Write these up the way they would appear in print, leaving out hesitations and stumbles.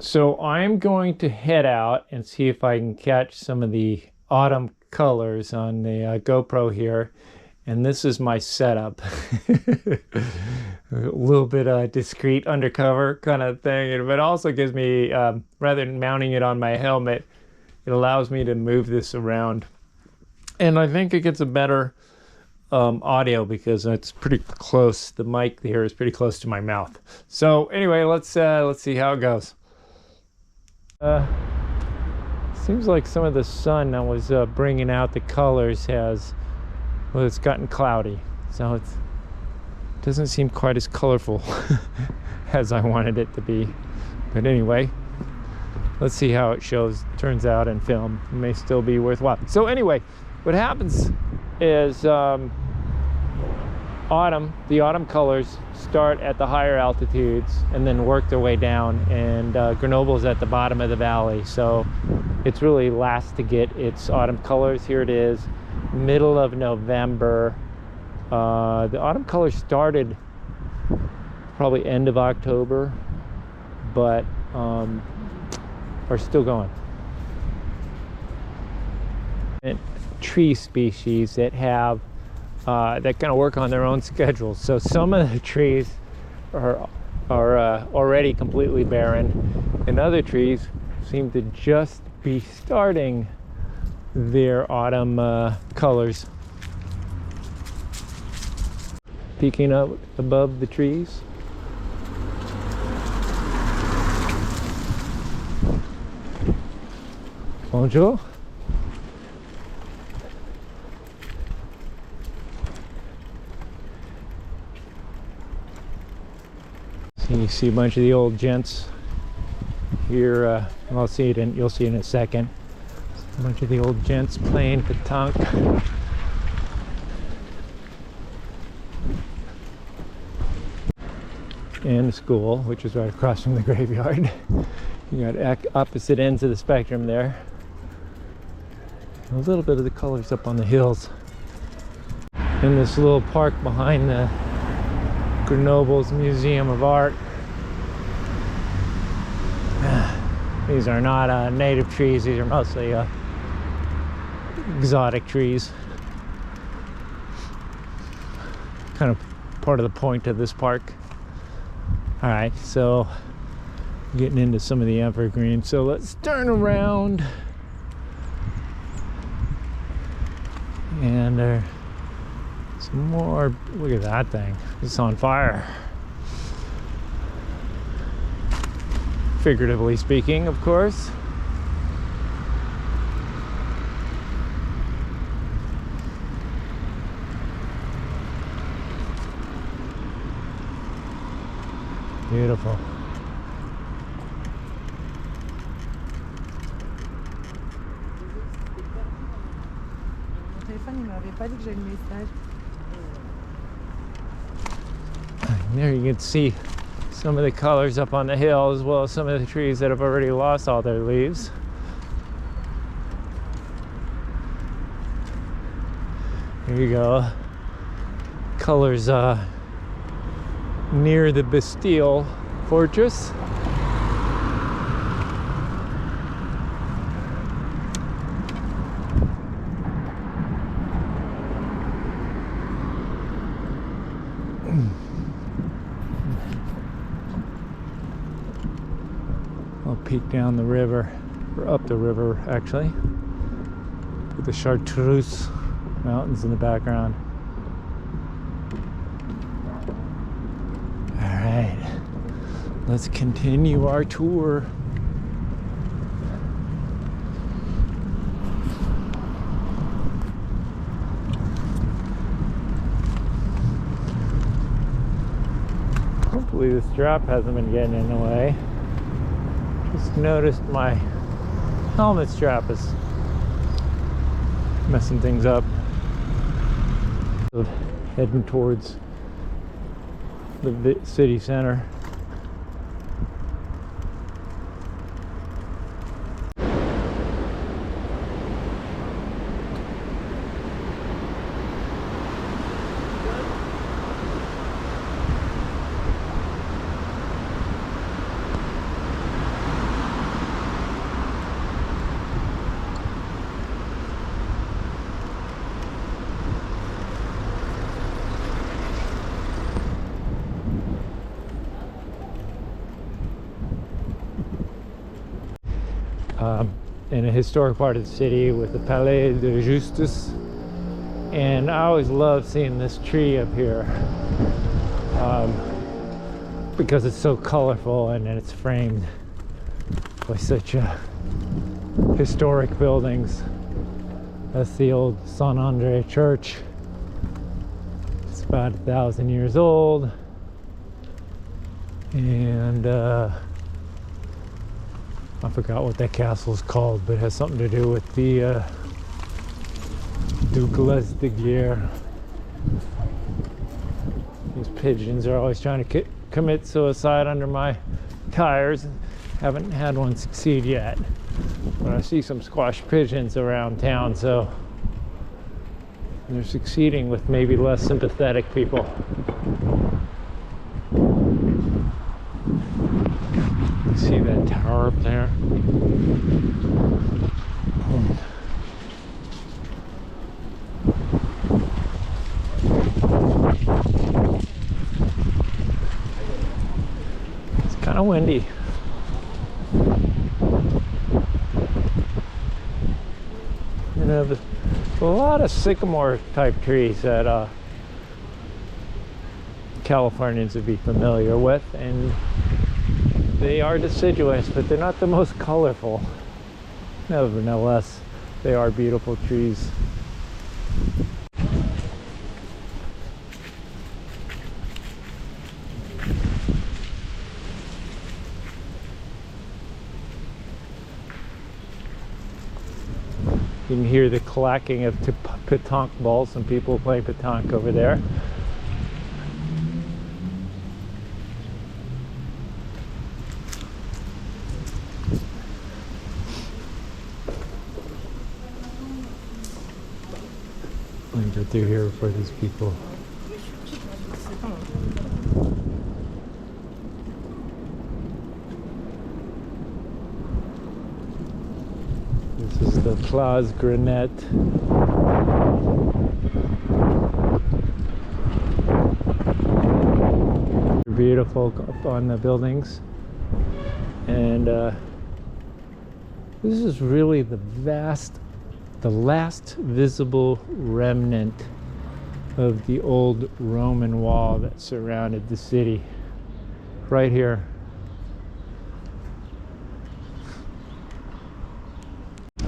So I'm going to head out and see if I can catch some of the autumn colors on the GoPro here. And this is my setup. A little bit discreet undercover kind of thing, but also gives me, rather than mounting it on my helmet, it allows me to move this around. And I think it gets a better audio because it's pretty close. The mic here is pretty close to my mouth. So anyway, let's see how it goes. Seems like some of the sun that was bringing out the colors has, well, it's gotten cloudy, so it doesn't seem quite as colorful as I wanted it to be. But anyway, let's see how it turns out in film. It may still be worthwhile. So anyway, what happens is the autumn colors start at the higher altitudes and then work their way down, and Grenoble is at the bottom of the valley, so it's really last to get its autumn colors. Here it is, middle of November. The autumn colors started probably end of October, but are still going. And tree species that have that kind of work on their own schedules. So some of the trees are already completely barren, and other trees seem to just be starting their autumn colors. Peeking up above the trees. Bonjour. You see a bunch of the old gents here. You'll see it in a second. A bunch of the old gents playing petanque. And the school, which is right across from the graveyard. You got opposite ends of the spectrum there. A little bit of the colors up on the hills. In this little park behind the Grenoble's Museum of Art. These are not native trees. These are mostly exotic trees. Kind of part of the point of this park. All right, so getting into some of the evergreens. So let's turn around. And some more. Look at that thing. It's on fire. Figuratively speaking, of course. Beautiful. Mon téléphone, il m'avait pas dit que j'avais le message. There you can see some of the colors up on the hill, as well as some of the trees that have already lost all their leaves. Here you go. Colors near the Bastille fortress. I'll peek down the river, or up the river actually, with the Chartreuse mountains in the background. All right, let's continue our tour. Hopefully the strap hasn't been getting in the way. Just noticed my helmet strap is messing things up. So heading towards the city center. in a historic part of the city with the Palais de Justice. And I always love seeing this tree up here because it's so colorful and it's framed by such historic buildings. That's the old San Andre Church. It's about 1,000 years old. And I forgot what that castle is called, but it has something to do with the Douglas de Guerre. These pigeons are always trying to commit suicide under my tires. Haven't had one succeed yet, but I see some squash pigeons around town, so they're succeeding with maybe less sympathetic people. See that tower up there? It's kind of windy. You know, there's a lot of sycamore type trees that Californians would be familiar with, and they are deciduous, but they're not the most colorful. Nevertheless, they are beautiful trees. You can hear the clacking of pétanque balls. Some people play pétanque over there. Let me get through here for these people. This is the Place Grenette. Beautiful up on the buildings, and this is really the last visible remnant of the old Roman wall that surrounded the city. Right here.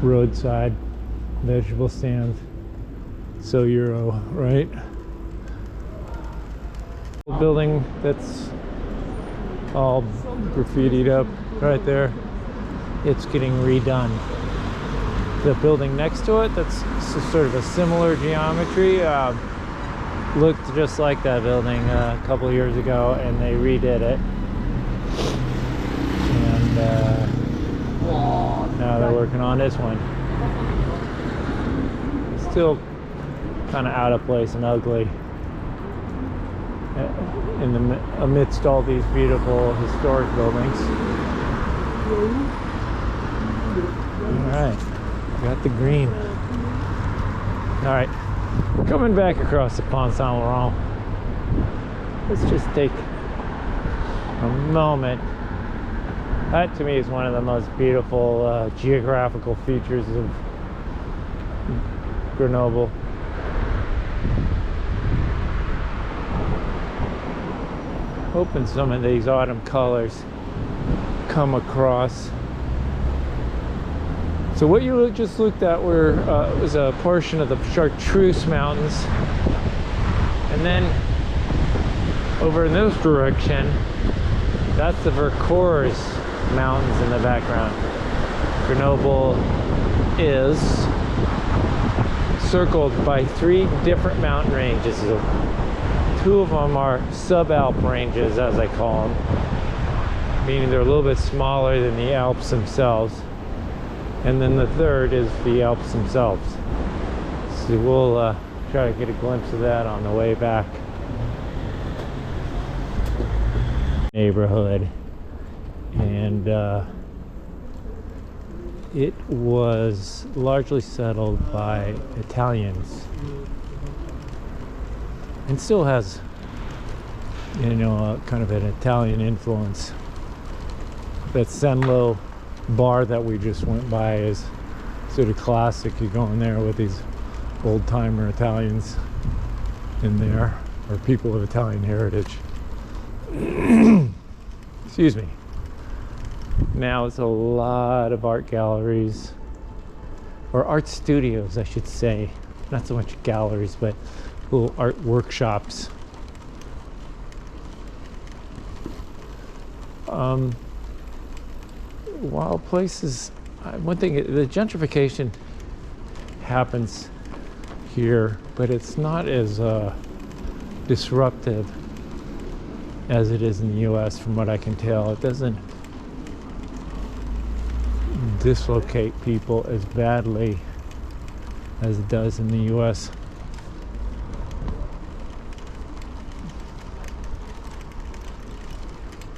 Roadside vegetable stands. So Euro, right? Building that's all graffitied up right there. It's getting redone. The building next to it, that's sort of a similar geometry, looked just like that building a couple of years ago, and they redid it. And now they're working on this one. It's still kind of out of place and ugly amidst all these beautiful historic buildings. All right. Got the green. All right, coming back across the Pont Saint Laurent. Let's just take a moment. That to me is one of the most beautiful geographical features of Grenoble. Hoping some of these autumn colors come across. So what you just looked at was a portion of the Chartreuse Mountains, and then over in this direction, that's the Vercors Mountains in the background. Grenoble is circled by 3 different mountain ranges. So 2 of them are subalp ranges, as I call them, meaning they're a little bit smaller than the Alps themselves. And then the 3rd is the Alps themselves. So we'll try to get a glimpse of that on the way back. Neighborhood. And it was largely settled by Italians. And still has, you know, kind of an Italian influence. That Senlo bar that we just went by is sort of classic. You go in there with these old-timer Italians in there, or people of Italian heritage. Excuse me. Now it's a lot of art galleries, or art studios, I should say. Not so much galleries, but little art workshops. While places, one thing, the gentrification happens here, but it's not as disruptive as it is in the US, from what I can tell. It doesn't dislocate people as badly as it does in the US.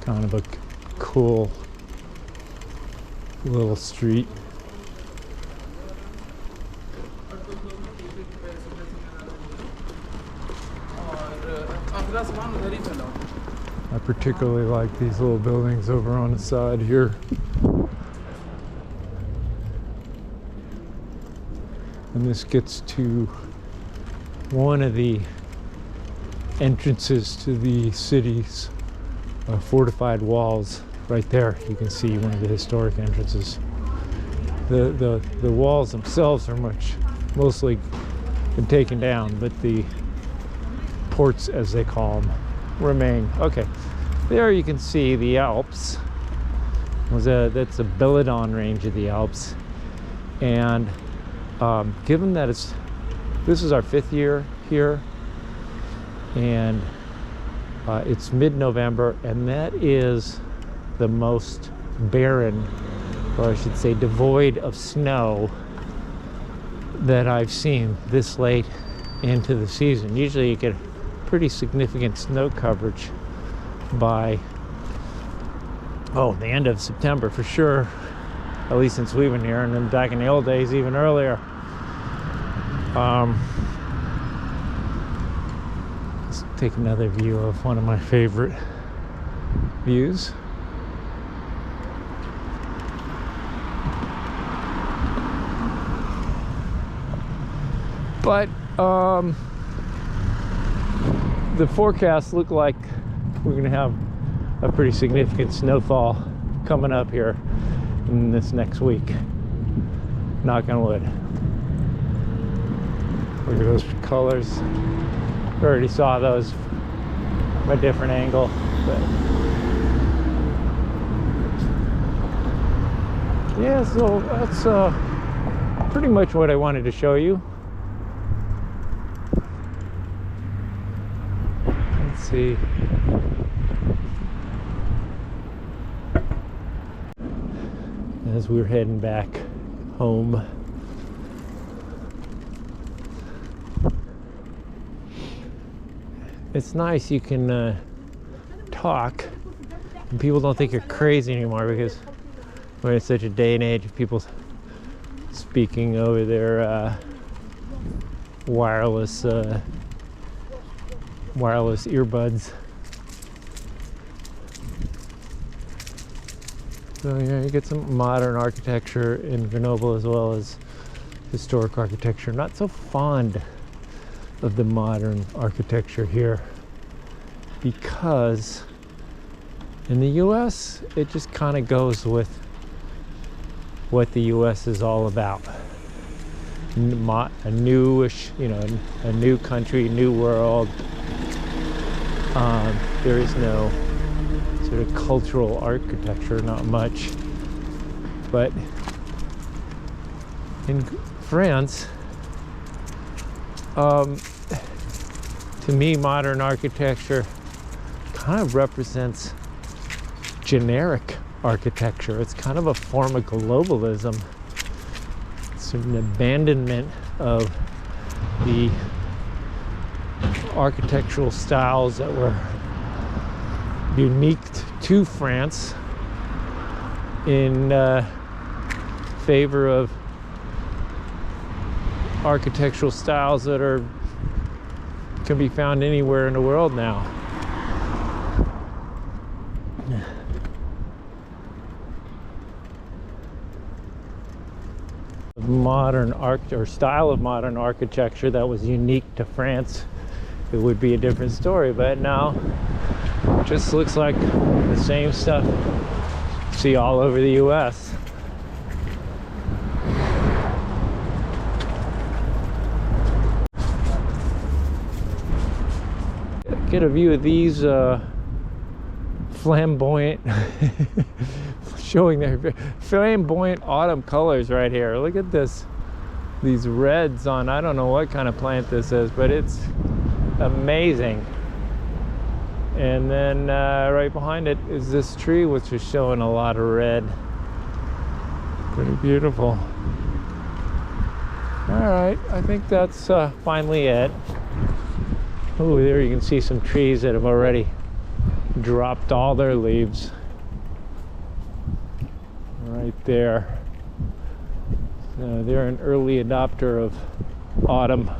Kind of a cool little street. I particularly like these little buildings over on the side here. And this gets to one of the entrances to the city's fortified walls. Right there, you can see one of the historic entrances. The walls themselves are mostly been taken down, but the ports, as they call them, remain. Okay, there you can see the Alps. That's a Belladon range of the Alps, and given that this is our 5th year here, and it's mid-November, and that is the most barren, or I should say devoid of snow, that I've seen this late into the season. Usually you get pretty significant snow coverage by the end of September for sure, at least since we've been here, and then back in the old days even earlier. Let's take another view of one of my favorite views. But the forecasts look like we're going to have a pretty significant snowfall coming up here in this next week. Knock on wood. Look at those colors. We already saw those from a different angle. But yeah, so that's pretty much what I wanted to show you. Let's see. As we're heading back home, it's nice you can talk and people don't think you're crazy anymore, because we're in such a day and age of people speaking over their wireless earbuds. So yeah, you get some modern architecture in Grenoble as well as historic architecture. Not so fond of the modern architecture here, because in the US it just kind of goes with what the US is all about. A newish, a new country, new world. There is no sort of cultural architecture, not much. But in France, to me, modern architecture kind of represents generic architecture. It's kind of a form of globalism. It's an abandonment of the architectural styles that were unique to France in favor of architectural styles that can be found anywhere in the world now. modern art or style of modern architecture that was unique to France, it would be a different story. But now it just looks like the same stuff you see all over the US. Get a view of these flamboyant showing their flamboyant autumn colors right here. Look at this, these reds on, I don't know what kind of plant this is, but it's amazing. And then right behind it is this tree, which is showing a lot of red. Pretty beautiful. All right, I think that's finally it. Oh, there you can see some trees that have already dropped all their leaves. Right there. So they're an early adopter of autumn.